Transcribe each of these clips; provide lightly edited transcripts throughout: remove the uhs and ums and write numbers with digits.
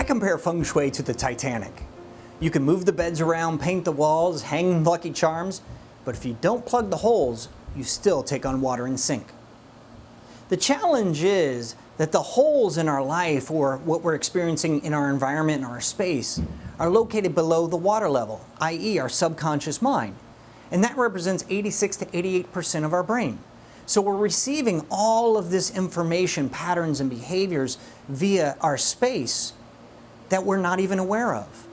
compare Feng Shui to the Titanic. You can move the beds around, paint the walls, hang lucky charms, but if you don't plug the holes, you still take on water and sink. The challenge is that the holes in our life, or what we're experiencing in our environment and our space, are located below the water level, i.e. our subconscious mind. And that represents 86 to 88% of our brain. So we're receiving all of this information, patterns and behaviors via our space that we're not even aware of.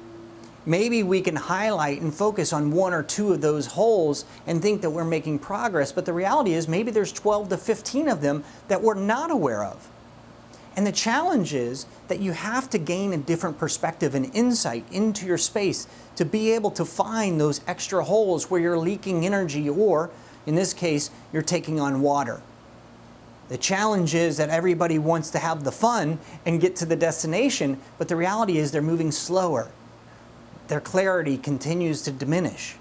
Maybe we can highlight and focus on one or two of those holes and think that we're making progress, but the reality is maybe there's 12 to 15 of them that we're not aware of. And the challenge is that you have to gain a different perspective and insight into your space to be able to find those extra holes where you're leaking energy, or in this case, you're taking on water. The challenge is that everybody wants to have the fun and get to the destination, but the reality is they're moving slower. Their clarity continues to diminish.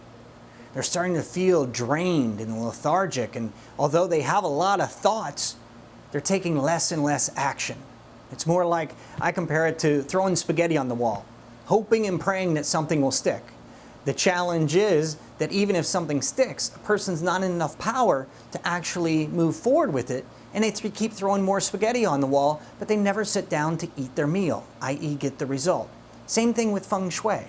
They're starting to feel drained and lethargic, and although they have a lot of thoughts, they're taking less and less action. It's more like, I compare it to throwing spaghetti on the wall, hoping and praying that something will stick. The challenge is that even if something sticks, a person's not in enough power to actually move forward with it, and they keep throwing more spaghetti on the wall, but they never sit down to eat their meal, i.e. get the result. Same thing with Feng Shui.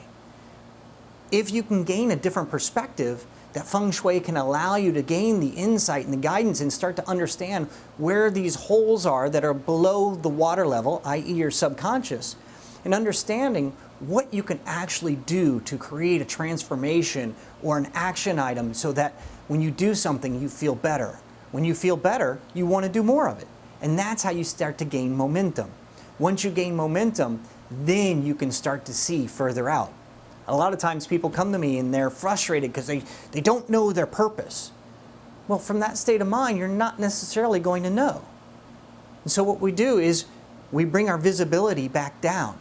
If you can gain a different perspective, that Feng Shui can allow you to gain the insight and the guidance and start to understand where these holes are that are below the water level, i.e. your subconscious, and understanding what you can actually do to create a transformation or an action item so that when you do something, you feel better. When you feel better, you want to do more of it. And that's how you start to gain momentum. Once you gain momentum, then you can start to see further out. A lot of times people come to me and they're frustrated because they don't know their purpose. Well, from that state of mind, you're not necessarily going to know. And so what we do is we bring our visibility back down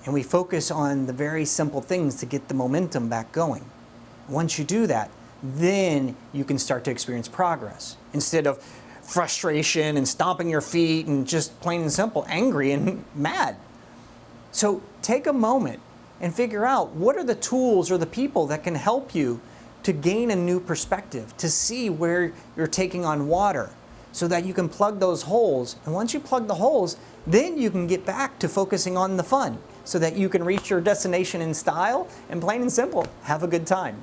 and we focus on the very simple things to get the momentum back going. Once you do that, then you can start to experience progress instead of frustration and stomping your feet and just plain and simple angry and mad. So take a moment and figure out what are the tools or the people that can help you to gain a new perspective, to see where you're taking on water so that you can plug those holes. And once you plug the holes, then you can get back to focusing on the fun so that you can reach your destination in style and plain and simple, have a good time.